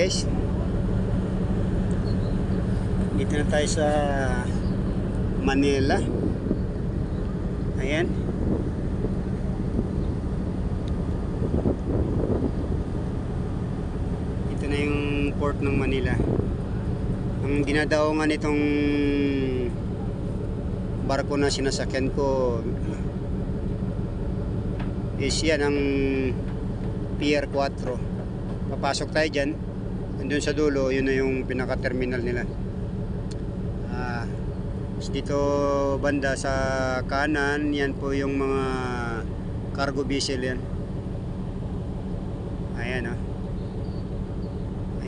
guys, dito na tayo sa Manila. Ayan. Ito na yung port ng Manila. Ang dinadaongan itong barko na sinasakyan ko is yan ang Pier 4. Papasok tayo dyan. Andun sa dulo, yun na yung pinaka-terminal nila. Dito banda sa kanan, yan po yung mga cargo vessel yan. Ayan o.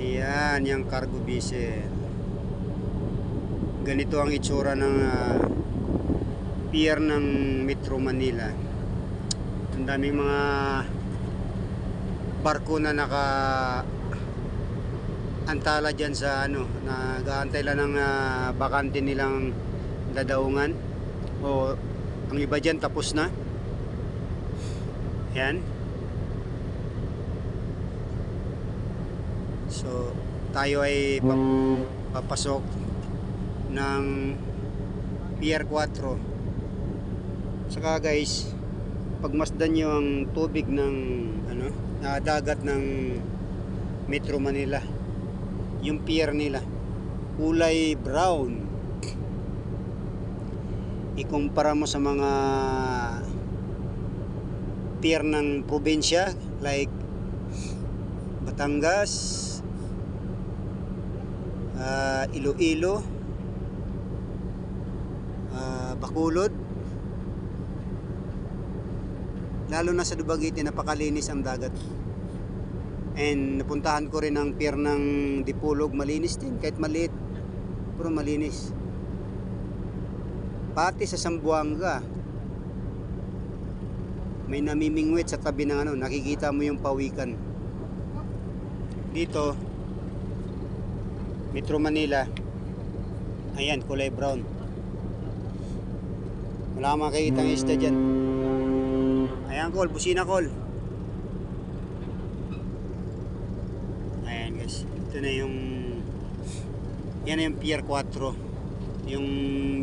Ayan, yung cargo vessel. Ganito ang itsura ng pier ng Metro Manila. Ang daming mga barko na antala dyan sa nag-aantay lang ng bakante nilang dadaungan, o ang iba dyan tapos na. Yan. So tayo ay papasok ng Pier 4. Saka guys, pagmasdan nyo ang tubig ng dagat ng Metro Manila, yung pier nila kulay brown. Ikumpara mo sa mga pier ng probinsya like Batangas, Iloilo, Bacolod, lalo na sa Dumaguete, napakalinis ang dagat. And napuntahan ko rin ang pier ng Dipolog, malinis din kahit maliit, pero malinis. Pati sa Zamboanga may namimingwit sa tabi ng nakikita mo yung pawikan. Dito Metro Manila, ayan, kulay brown. Wala kang makikita ng isda dyan. Ayan, call, busina call. Ayan guys, ito na yung yan na yung Pier 4, yung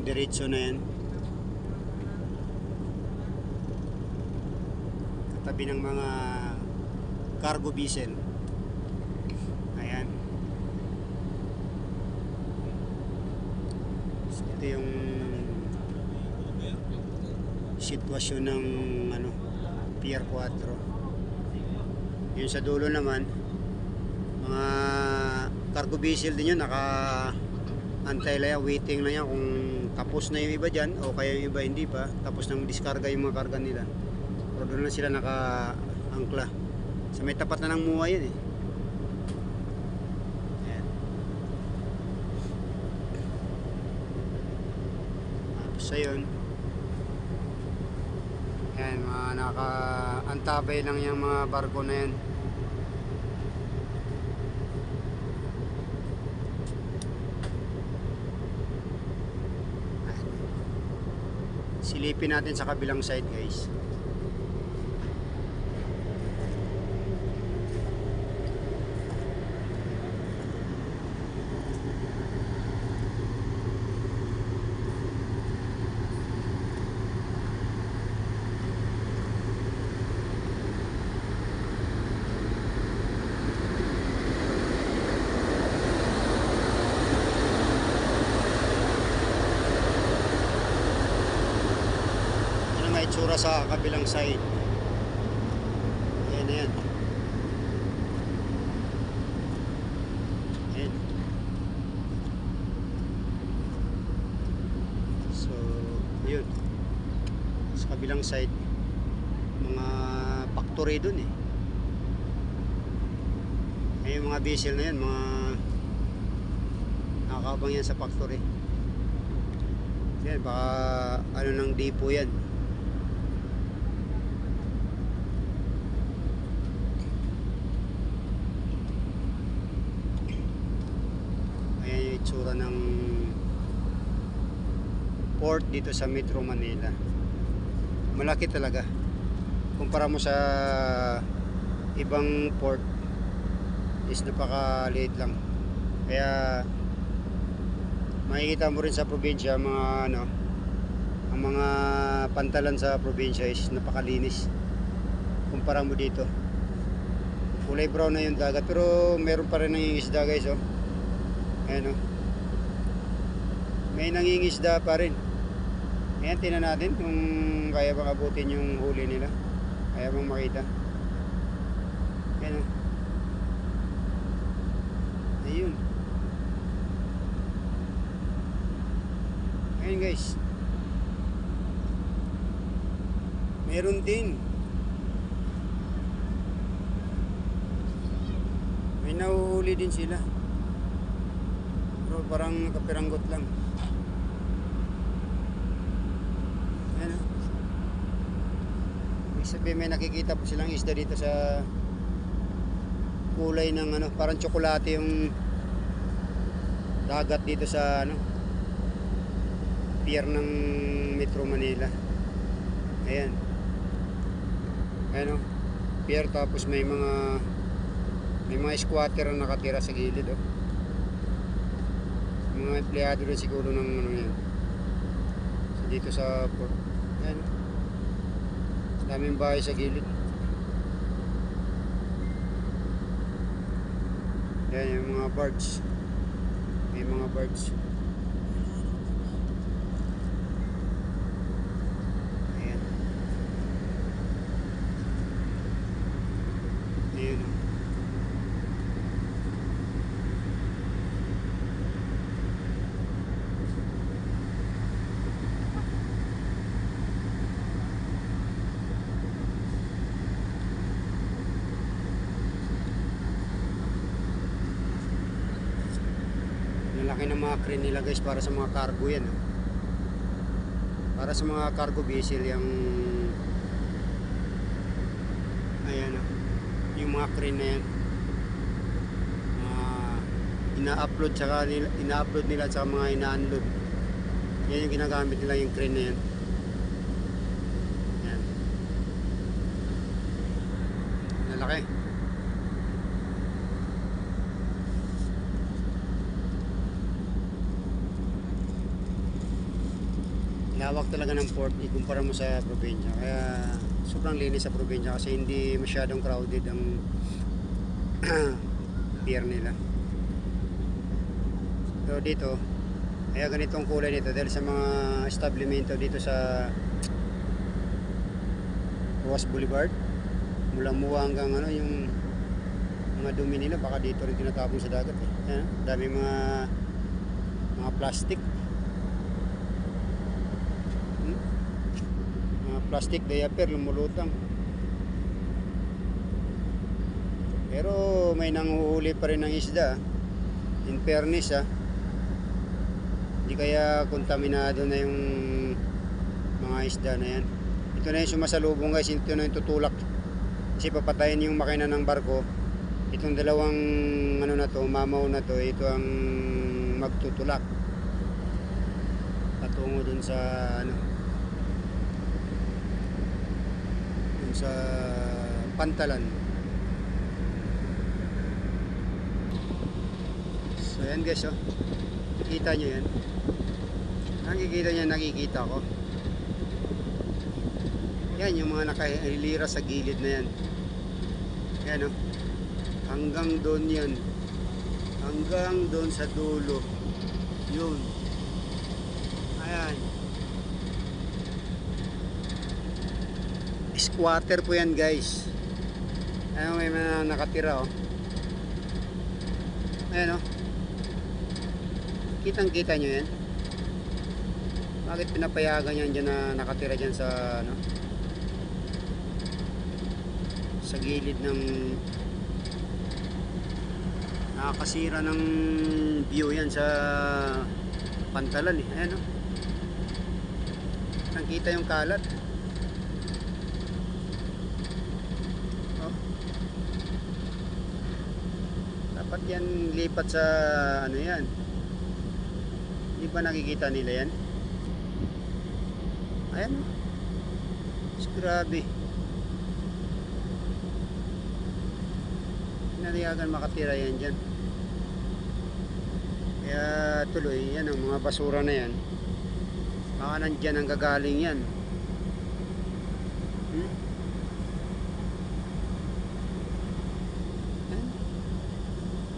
diretso na yan, katabi ng mga cargo vessel. Ayan. So, ito yung sitwasyon ng Pier 4. Yung sa dulo naman, mga cargo vessel din yun, antay lang yan, waiting lang yan kung tapos na yung iba dyan, o kaya yung iba hindi pa, tapos nang diskarga yung mga karga nila. Pero doon lang sila naka-angkla. So may tapat na ng MUA yan eh. Ayan. Tapos ayun, ayan, mga naka-antabay lang yung mga barko na yan. Silipin natin sa kabilang side guys. Itsura sa kabilang side. Ayan na yan. Ayan. So yun, sa kabilang side mga factory dun eh. Ayan, yung mga vessel na yan, mga nakakabang yan sa factory. Yan, baka ng depot yan. Itsura ng port dito sa Metro Manila. Malaki talaga kumpara mo sa ibang port. is napakaliit lang. Kaya makikita mo rin sa probinsya mga ano, ang mga pantalan sa probinsya is napakalinis kumpara mo dito. Kulay brown na yung dagat pero meron pa rin nangingisda guys, oh. Ayan, oh. May nangingisda pa rin. Ayan, tingnan natin kung kaya bang abutin yung huli nila. Kaya bang makita. Ayan, oh. Ayun. Ayan guys. Meron din. May nahuhuli din sila. Pero parang nakapiranggot lang. Ayan, oh. Ibig sabihin may nakikita po silang isda dito sa kulay ng ano, parang tsokolate yung dagat dito sa ano, pier ng Metro Manila. Ayan. Ayan, oh. Pier, tapos may mga squatter na nakatira sa gilid, oh. Mga empleyado rin siguro ng ano yan. So, dito sa port. Ayan. Daming bahay sa gilid. Ayan yung mga birds. May mga birds. Ayan. Ayan, oh. Laki ng mga crane nila guys para sa mga cargo yan, oh. Para sa mga cargo vessel yung ayan, oh. Yung mga crane na yan ina-upload tsaka ina-upload nila sa mga ina-unload. Yan yung ginagamit nila, yung crane na yan. Yan. Lalaki. Lawak talaga ng port ikumpara mo sa probinsya. Kaya sobrang linis sa probinsya kasi hindi masyadong crowded ang pier nila. So dito, kaya ganitong kulay nito dahil sa mga establishmento dito sa Roas Boulevard. Mula Mua hanggang ano, yung mga dumi nila baka dito rin tinatapon sa dagat, eh. Ayan, dami mga plastic. Plastic diaper lumulutang. Pero may nanguhuli pa rin ng isda. In fairness, hindi kaya kontaminado na yung mga isda na yan. Ito na yung sumasalubong guys, ito na yung tutulak. Kasi papatayin yung makina ng barko. Itong dalawang ano na to, mamaw na to, ito ang magtutulak patungo dun sa ano, sa pantalan. So yan guys, oh. Nakikita nyo yan. Nakikita ko. Yan yung mga nakahilira sa gilid na yan. Yan, oh. Hanggang doon yan. Hanggang doon sa dulo. Yun. Ayan. Squatter po yan guys. Ayan, may mga nakatira, oh. Ayan, oh. Kitang kita nyo yan. Bakit pinapayagan yan dyan na nakatira dyan sa ano, sa gilid ng nakakasira ng view yan sa pantalan, eh. Ayan, oh. Nakita yung kalat. Dapat yan lipat sa ano yan. Di ba nakikita nila yan? Ayan. Grabe. Pinayagan makatira yan dyan. Kaya tuloy, yan ang mga basura na yan. Baka nandyan ang gagaling yan. Yan.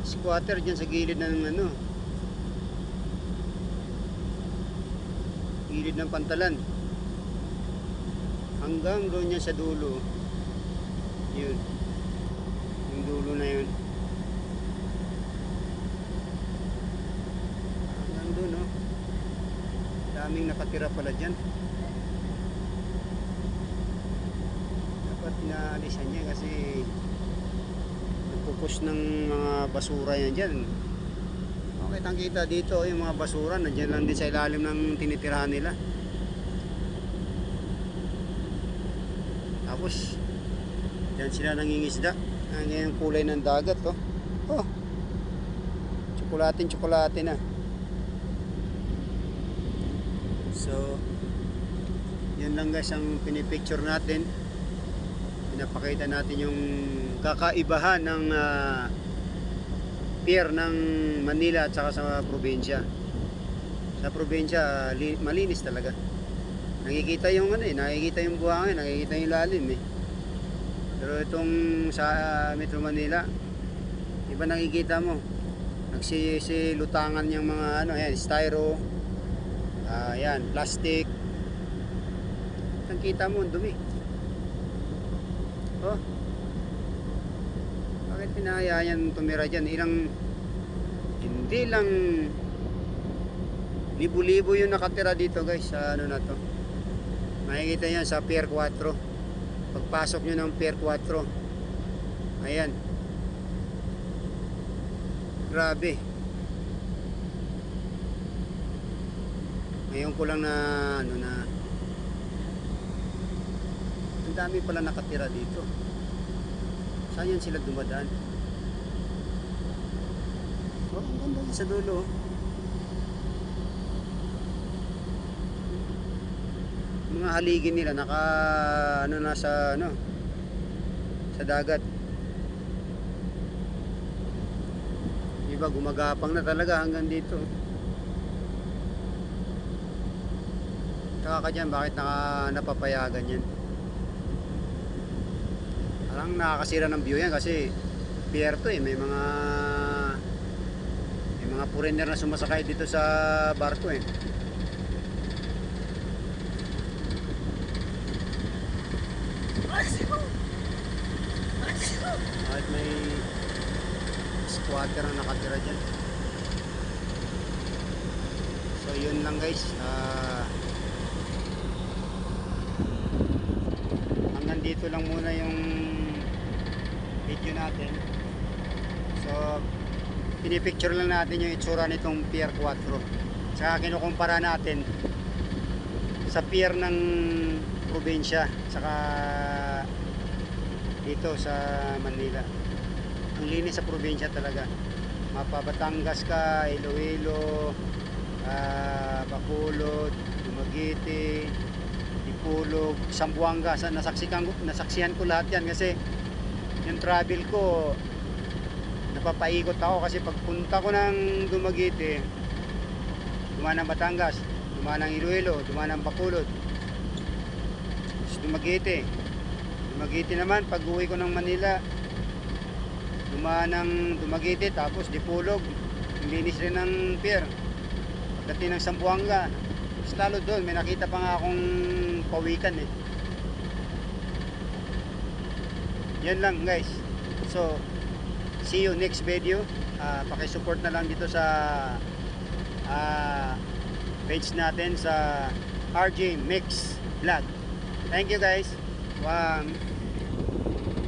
Squatter dyan sa gilid ng ano, gilid ng pantalan. Hanggang doon yan sa dulo. Yun. Yung dulo na yun. Hanggang doon, oh. Daming nakatira pala dyan. Dapat inaalisan niya kasi nagpupus ng mga basura yan dyan. Okay, tangkita dito yung mga basura. Nandyan lang din sa ilalim ng tinitirahan nila. Tapos dyan sila nangingisda. Ang kulay ng dagat, oh. Oh. Tsokolate na. So, yun lang guys ang pinipicture natin. Pinapakita natin yung kakaibahan ng pier ng Manila at saka sa probinsya. Sa probinsya, malinis talaga. Nakikita yung ano nakikita yung buhangin, nakikita yung lalim eh. Pero itong sa Metro Manila, iba nakikita mo. Nagsisilutangan yung mga ano, yan, styro. Yan, plastic. Nakikita mo, ang dumi. Oh. Bakit pinahayayan tumira dyan? Hindi lang libo-libo yung nakatira dito guys sa ano na to. Makikita yan sa Pier 4. Pagpasok nyo ng Pier 4, ayan, grabe. Ngayon ko lang na ano na ang dami pala nakatira dito. Saan yan sila dumadaan? Oh, ang ganda sa dulo. Mga haligin nila naka ano na sa ano sa dagat. Iba gumagapang na talaga hanggang dito. Taka ka dyan, bakit napapayagan yan? Parang nakakasira ng view yan kasi pier to eh, may mga foreigner na sumasakay dito sa barko eh. Kahit may squatter na nakatira dyan. So yun lang guys, hanggang dito lang muna yung video natin. So pinipicture lang natin yung itsura nitong Pier 4. Saka kinukumpara natin sa pier ng probinsya saka dito sa Manila. Ang linis sa probinsya talaga. Mapa Batangas ka, Iloilo, Bacolod, Dumaguete, Dipolog, Zamboanga. Nasaksihan ko lahat yan kasi yung travel ko napapaikot ako kasi pagpunta ko ng Dumaguete, dumaan ng Batangas, dumaan ng Iloilo, dumaan ng Bacolod, Dumaguete naman pag uwi ko ng Manila, dumaan ng Dumaguete tapos Dipolog, linis rin ng pier. Pagdating ng Zamboanga, mas lalo doon may nakita pa nga akong pawikan eh. Yan lang guys. So see you next video. Pakisupport na lang dito sa page natin sa RJ Mix Vlog. Thank you guys.